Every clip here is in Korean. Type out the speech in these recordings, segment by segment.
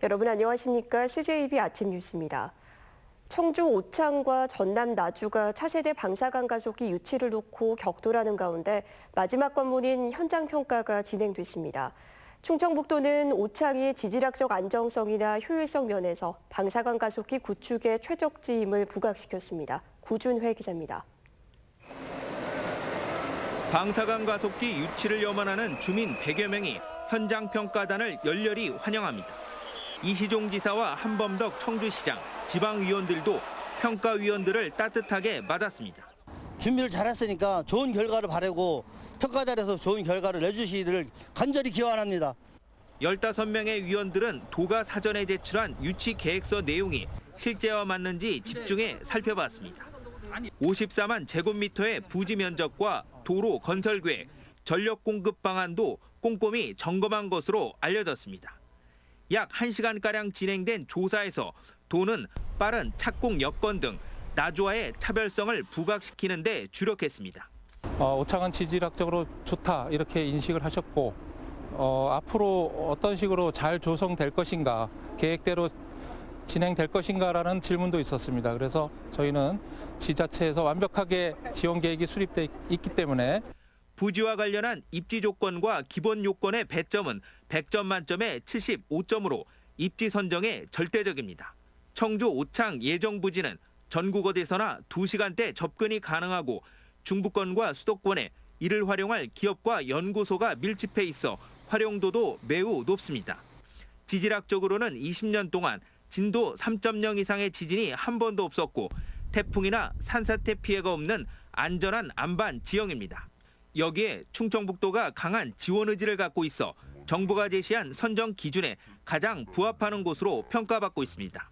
여러분 안녕하십니까? CJB 아침 뉴스입니다. 청주 오창과 전남 나주가 차세대 방사능 가속기 유치를 놓고 격돌하는 가운데 마지막 관문인 현장 평가가 진행됐습니다. 충청북도는 오창이 지질학적 안정성이나 효율성 면에서 방사능 가속기 구축의 최적지임을 부각시켰습니다. 구준회 기자입니다. 방사능 가속기 유치를 염원하는 주민 100여 명이 현장 평가단을 열렬히 환영합니다. 이희종 지사와 한범덕 청주시장, 지방위원들도 평가위원들을 따뜻하게 맞았습니다. 준비를 잘했으니까 좋은 결과를 바라고 평가단에서 좋은 결과를 내주시기를 간절히 기원합니다. 15명의 위원들은 도가 사전에 제출한 유치 계획서 내용이 실제와 맞는지 집중해 살펴봤습니다. 54만 제곱미터의 부지 면적과 도로 건설 계획, 전력 공급 방안도 꼼꼼히 점검한 것으로 알려졌습니다. 약 1시간가량 진행된 조사에서 도는 빠른 착공 여건 등 나주와의 차별성을 부각시키는 데 주력했습니다. 오창은 지질학적으로 좋다 이렇게 인식을 하셨고 앞으로 어떤 식으로 잘 조성될 것인가, 계획대로 진행될 것인가라는 질문도 있었습니다. 그래서 저희는 지자체에서 완벽하게 지원 계획이 수립돼 있기 때문에 부지와 관련한 입지 조건과 기본 요건의 배점은 100점 만점에 75점으로 입지 선정에 절대적입니다. 청주 오창 예정 부지는 전국 어디서나 2시간대 접근이 가능하고 중부권과 수도권에 이를 활용할 기업과 연구소가 밀집해 있어 활용도도 매우 높습니다. 지질학적으로는 20년 동안 진도 3.0 이상의 지진이 한 번도 없었고 태풍이나 산사태 피해가 없는 안전한 안반 지형입니다. 여기에 충청북도가 강한 지원 의지를 갖고 있어 정부가 제시한 선정 기준에 가장 부합하는 곳으로 평가받고 있습니다.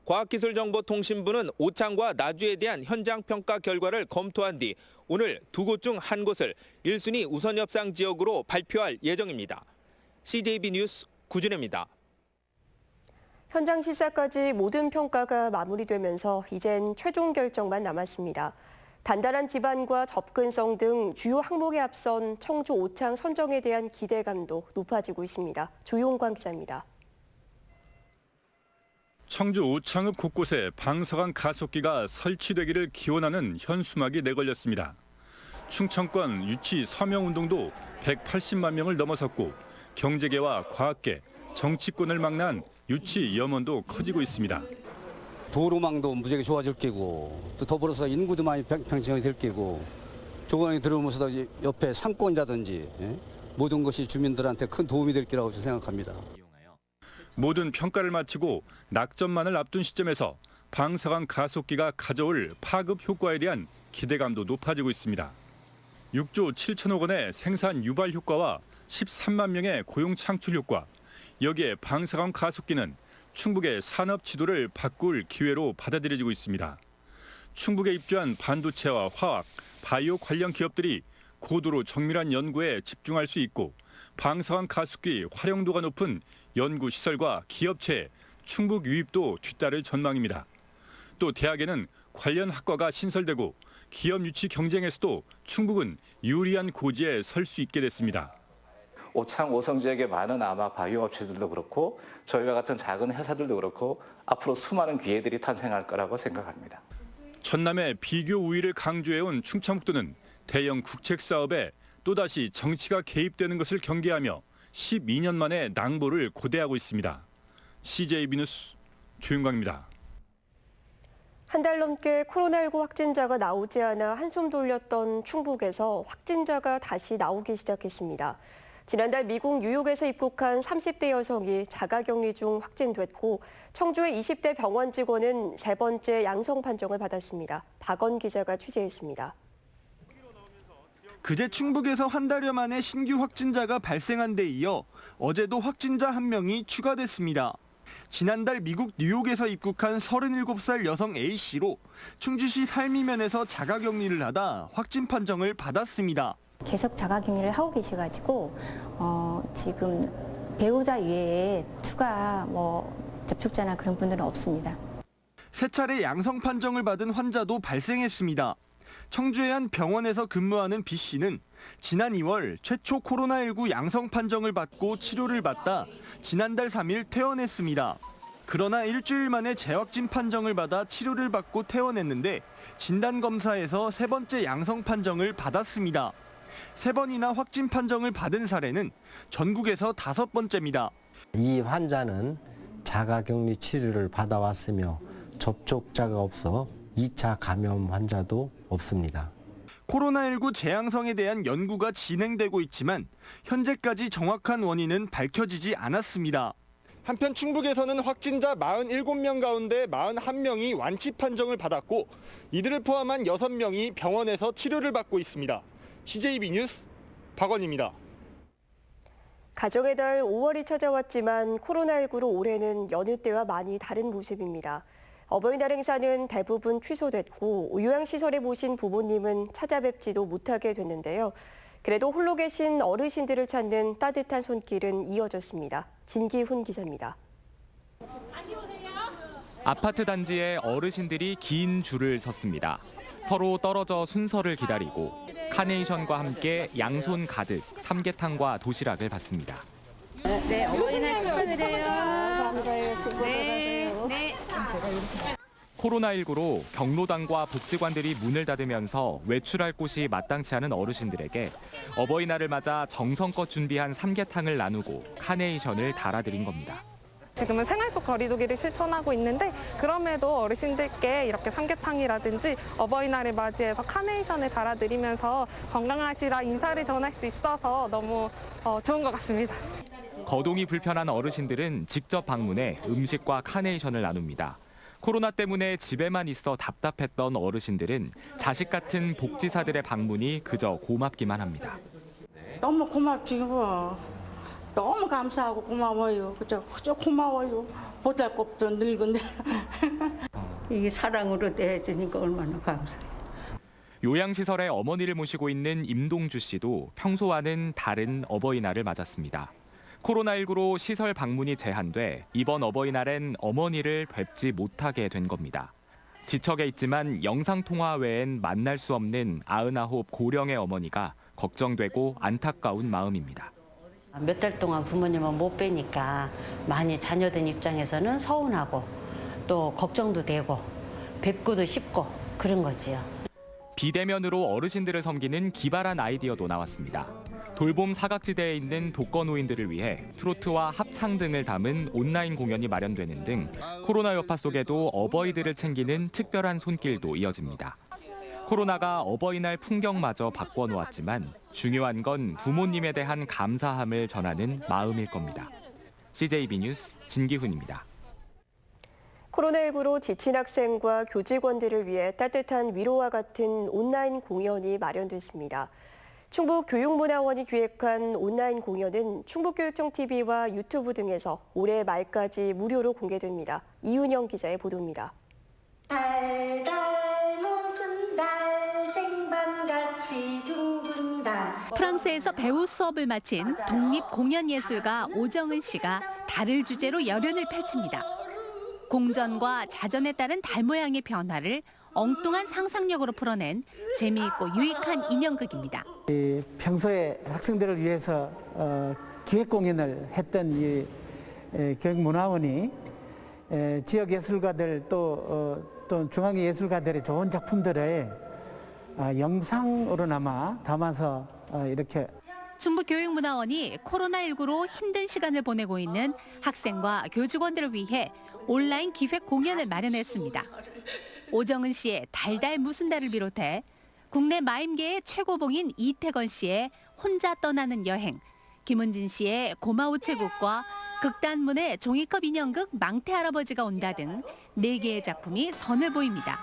과학기술정보통신부는 오창과 나주에 대한 현장 평가 결과를 검토한 뒤 오늘 두 곳 중 한 곳을 1순위 우선 협상 지역으로 발표할 예정입니다. CJB 뉴스 구준혜입니다. 현장 시사까지 모든 평가가 마무리되면서 이젠 최종 결정만 남았습니다. 단단한 지반과 접근성 등 주요 항목에 앞선 청주 오창 선정에 대한 기대감도 높아지고 있습니다. 조용광 기자입니다. 청주 오창읍 곳곳에 방사능 가속기가 설치되기를 기원하는 현수막이 내걸렸습니다. 충청권 유치 서명 운동도 180만 명을 넘어섰고 경제계와 과학계, 정치권을 망라한 유치 염원도 커지고 있습니다. 도로망도 무지하게 좋아질 게고 또 더불어서 인구도 많이 팽창이 될 게고 조건이 들어오면서 옆에 상권이라든지 모든 것이 주민들한테 큰 도움이 될 거라고 생각합니다. 모든 평가를 마치고 낙점만을 앞둔 시점에서 방사능 가속기가 가져올 파급 효과에 대한 기대감도 높아지고 있습니다. 6조 7천억 원의 생산 유발 효과와 13만 명의 고용 창출 효과, 여기에 방사능 가속기는 충북의 산업 지도를 바꿀 기회로 받아들여지고 있습니다. 충북에 입주한 반도체와 화학, 바이오 관련 기업들이 고도로 정밀한 연구에 집중할 수 있고 방사능 가속기 활용도가 높은 연구시설과 기업체의 충북 유입도 뒤따를 전망입니다. 또 대학에는 관련 학과가 신설되고 기업 유치 경쟁에서도 충북은 유리한 고지에 설 수 있게 됐습니다. 오창 오성 지역의 많은 아마 바이오 업체들도 그렇고 저희와 같은 작은 회사들도 그렇고 앞으로 수많은 기회들이 탄생할 거라고 생각합니다. 전남의 비교 우위를 강조해온 충청북도는 대형 국책 사업에 또다시 정치가 개입되는 것을 경계하며 12년 만에 낭보를 고대하고 있습니다. CJB 뉴스 조윤광입니다. 한 달 넘게 코로나19 확진자가 나오지 않아 한숨 돌렸던 충북에서 확진자가 다시 나오기 시작했습니다. 지난달 미국 뉴욕에서 입국한 30대 여성이 자가격리 중 확진됐고 청주의 20대 병원 직원은 세 번째 양성 판정을 받았습니다. 박원 기자가 취재했습니다. 그제 충북에서 한 달여 만에 신규 확진자가 발생한 데 이어 어제도 확진자 한 명이 추가됐습니다. 지난달 미국 뉴욕에서 입국한 37살 여성 A씨로 충주시 살미면에서 자가격리를 하다 확진 판정을 받았습니다. 계속 자가격리를 하고 계셔가지고 지금 배우자 외에 추가 접촉자나 그런 분들은 없습니다. 세 차례 양성 판정을 받은 환자도 발생했습니다. 청주의 한 병원에서 근무하는 B 씨는 지난 2월 최초 코로나19 양성 판정을 받고 치료를 받다 지난달 3일 퇴원했습니다. 그러나 일주일 만에 재확진 판정을 받아 치료를 받고 퇴원했는데 진단검사에서 3번째 양성 판정을 받았습니다. 3번이나 확진 판정을 받은 사례는 전국에서 5번째입니다. 이 환자는 자가격리 치료를 받아왔으며 접촉자가 없어 2차 감염 환자도 없습니다. 코로나19 재양성에 대한 연구가 진행되고 있지만 현재까지 정확한 원인은 밝혀지지 않았습니다. 한편 충북에서는 확진자 47명 가운데 41명이 완치 판정을 받았고 이들을 포함한 6명이 병원에서 치료를 받고 있습니다. CJB 뉴스 박원입니다. 가정의 달 5월이 찾아왔지만 코로나19로 올해는 여느 때와 많이 다른 모습입니다. 어버이날 행사는 대부분 취소됐고 요양시설에 모신 부모님은 찾아뵙지도 못하게 됐는데요. 그래도 홀로 계신 어르신들을 찾는 따뜻한 손길은 이어졌습니다. 진기훈 기자입니다. 아파트 단지에 어르신들이 긴 줄을 섰습니다. 서로 떨어져 순서를 기다리고 카네이션과 함께 양손 가득 삼계탕과 도시락을 받습니다. 네, 어버이날 축하드려요. 감사해요. 수고 많으세요. 네. 코로나19로 경로당과 복지관들이 문을 닫으면서 외출할 곳이 마땅치 않은 어르신들에게 어버이날을 맞아 정성껏 준비한 삼계탕을 나누고 카네이션을 달아드린 겁니다. 지금은 생활 속 거리두기를 실천하고 있는데 그럼에도 어르신들께 이렇게 삼계탕이라든지 어버이날을 맞이해서 카네이션을 달아드리면서 건강하시라 인사를 전할 수 있어서 너무 좋은 것 같습니다. 거동이 불편한 어르신들은 직접 방문해 음식과 카네이션을 나눕니다. 코로나 때문에 집에만 있어 답답했던 어르신들은 자식 같은 복지사들의 방문이 그저 고맙기만 합니다. 너무 고맙지요. 너무 감사하고 고마워요. 그저 고마워요. 보잘것없던 늙은데 이게 사랑으로 대해주니까 얼마나 감사해요. 요양시설에 어머니를 모시고 있는 임동주 씨도 평소와는 다른 어버이날을 맞았습니다. 코로나19로 시설 방문이 제한돼 이번 어버이날엔 어머니를 뵙지 못하게 된 겁니다. 지척에 있지만 영상통화 외엔 만날 수 없는 99 고령의 어머니가 걱정되고 안타까운 마음입니다. 몇 달 동안 부모님은 못 뵈니까 많이 자녀들 입장에서는 서운하고 또 걱정도 되고 뵙고도 싶고 그런 거지요. 비대면으로 어르신들을 섬기는 기발한 아이디어도 나왔습니다. 돌봄 사각지대에 있는 독거노인들을 위해 트로트와 합창 등을 담은 온라인 공연이 마련되는 등 코로나 여파 속에도 어버이들을 챙기는 특별한 손길도 이어집니다. 코로나가 어버이날 풍경마저 바꿔놓았지만 중요한 건 부모님에 대한 감사함을 전하는 마음일 겁니다. CJB 뉴스 진기훈입니다. 코로나19로 지친 학생과 교직원들을 위해 따뜻한 위로와 같은 온라인 공연이 마련됐습니다. 충북교육문화원이 기획한 온라인 공연은 충북교육청 TV와 유튜브 등에서 올해 말까지 무료로 공개됩니다. 이윤영 기자의 보도입니다. 달달 무슨 달 쟁반같이 둥근 달. 프랑스에서 배우 수업을 마친 독립공연예술가 오정은 씨가 달을 주제로 열연을 펼칩니다. 공전과 자전에 따른 달 모양의 변화를 엉뚱한 상상력으로 풀어낸 재미있고 유익한 인형극입니다. 평소에 학생들을 위해서 기획 공연을 했던 이 교육문화원이 지역 예술가들 또 중앙의 예술가들의 좋은 작품들을 영상으로나마 담아서 이렇게 충북교육문화원이 코로나19로 힘든 시간을 보내고 있는 학생과 교직원들을 위해 온라인 기획 공연을 마련했습니다. 오정은 씨의 달달 무슨 달을 비롯해 국내 마임계의 최고봉인 이태건 씨의 혼자 떠나는 여행, 김은진 씨의 고마우체국과 극단문의 종이컵 인형극 망태 할아버지가 온다 등 4개의 작품이 선을 보입니다.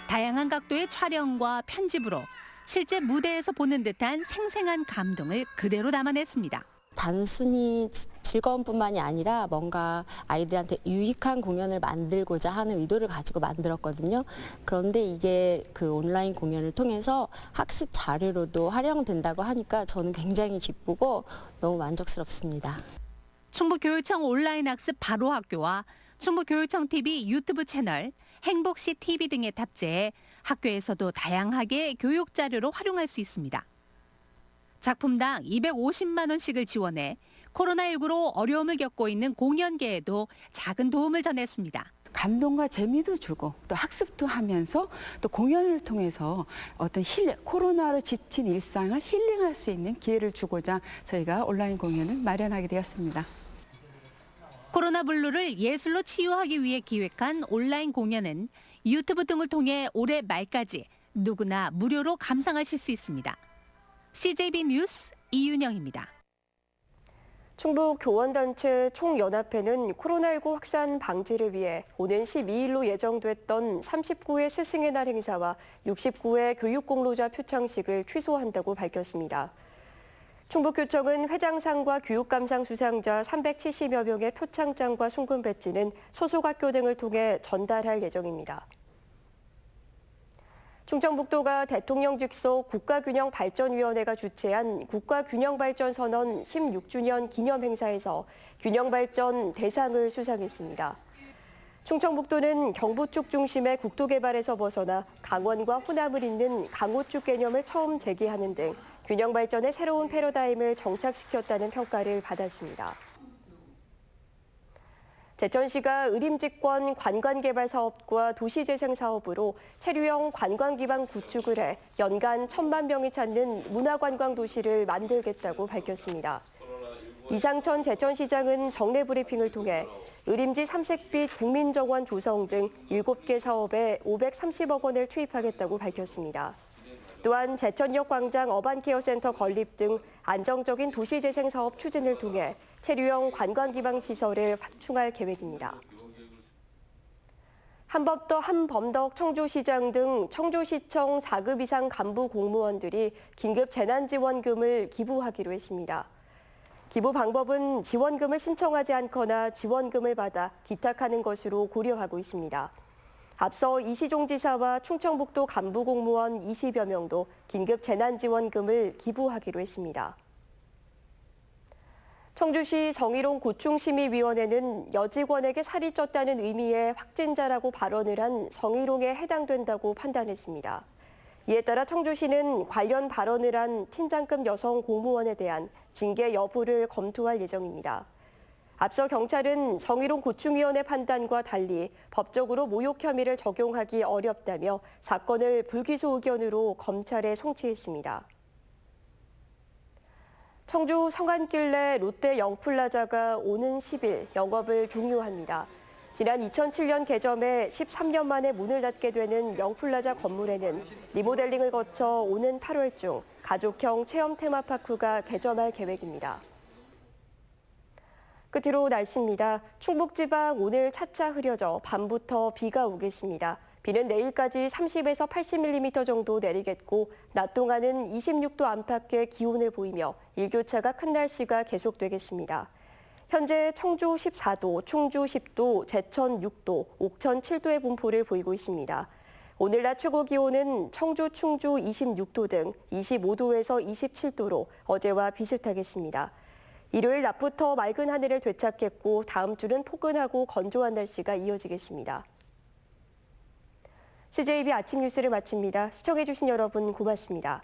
다양한 각도의 촬영과 편집으로 실제 무대에서 보는 듯한 생생한 감동을 그대로 담아냈습니다. 단순히 즐거움뿐만이 아니라 뭔가 아이들한테 유익한 공연을 만들고자 하는 의도를 가지고 만들었거든요. 그런데 이게 그 온라인 공연을 통해서 학습 자료로도 활용된다고 하니까 저는 굉장히 기쁘고 너무 만족스럽습니다. 충북교육청 온라인 학습 바로 학교와 충북교육청 TV 유튜브 채널, 행복시 TV 등에 탑재해 학교에서도 다양하게 교육 자료로 활용할 수 있습니다. 작품당 250만 원씩을 지원해 코로나19로 어려움을 겪고 있는 공연계에도 작은 도움을 전했습니다. 감동과 재미도 주고 또 학습도 하면서 또 공연을 통해서 어떤 코로나로 지친 일상을 힐링할 수 있는 기회를 주고자 저희가 온라인 공연을 마련하게 되었습니다. 코로나 블루를 예술로 치유하기 위해 기획한 온라인 공연은 유튜브 등을 통해 올해 말까지 누구나 무료로 감상하실 수 있습니다. CJB 뉴스 이윤영입니다. 충북 교원단체 총연합회는 코로나19 확산 방지를 위해 오는 12일로 예정됐던 39회 스승의 날 행사와 69회 교육공로자 표창식을 취소한다고 밝혔습니다. 충북교청은 회장상과 교육감상 수상자 370여 명의 표창장과 순금 배지는 소속 학교 등을 통해 전달할 예정입니다. 충청북도가 대통령 직속 국가균형발전위원회가 주최한 국가균형발전선언 16주년 기념 행사에서 균형발전 대상을 수상했습니다. 충청북도는 경부축 중심의 국토개발에서 벗어나 강원과 호남을 잇는 강호축 개념을 처음 제기하는 등 균형발전의 새로운 패러다임을 정착시켰다는 평가를 받았습니다. 제천시가 의림직권 관광개발 사업과 도시재생 사업으로 체류형 관광기반 구축을 해 연간 1,000만 명이 찾는 문화관광 도시를 만들겠다고 밝혔습니다. 이상천 제천시장은 정례 브리핑을 통해 의림지 3색빛 국민정원 조성 등 7개 사업에 530억 원을 투입하겠다고 밝혔습니다. 또한 제천역 광장 어반케어센터 건립 등 안정적인 도시재생 사업 추진을 통해 체류형 관광기반 시설을 확충할 계획입니다. 한범덕 청주시장 등 청주시청 4급 이상 간부 공무원들이 긴급 재난지원금을 기부하기로 했습니다. 기부 방법은 지원금을 신청하지 않거나 지원금을 받아 기탁하는 것으로 고려하고 있습니다. 앞서 이시종 지사와 충청북도 간부 공무원 20여 명도 긴급 재난지원금을 기부하기로 했습니다. 청주시 정의롱 고충심의위원회는 여직원에게 살이 쪘다는 의미의 확진자라고 발언을 한 정의롱에 해당된다고 판단했습니다. 이에 따라 청주시는 관련 발언을 한 팀장급 여성 공무원에 대한 징계 여부를 검토할 예정입니다. 앞서 경찰은 정의롱 고충위원회 판단과 달리 법적으로 모욕 혐의를 적용하기 어렵다며 사건을 불기소 의견으로 검찰에 송치했습니다. 청주 성안길 내 롯데 영플라자가 오는 10일 영업을 종료합니다. 지난 2007년 개점해 13년 만에 문을 닫게 되는 영플라자 건물에는 리모델링을 거쳐 오는 8월 중 가족형 체험 테마파크가 개점할 계획입니다. 끝으로 날씨입니다. 충북지방 오늘 차차 흐려져 밤부터 비가 오겠습니다. 비는 내일까지 30에서 80mm 정도 내리겠고 낮 동안은 26도 안팎의 기온을 보이며 일교차가 큰 날씨가 계속되겠습니다. 현재 청주 14도, 충주 10도, 제천 6도, 옥천 7도의 분포를 보이고 있습니다. 오늘 낮 최고 기온은 청주, 충주 26도 등 25도에서 27도로 어제와 비슷하겠습니다. 일요일 낮부터 맑은 하늘을 되찾겠고 다음 주는 포근하고 건조한 날씨가 이어지겠습니다. CJB 아침 뉴스를 마칩니다. 시청해주신 여러분 고맙습니다.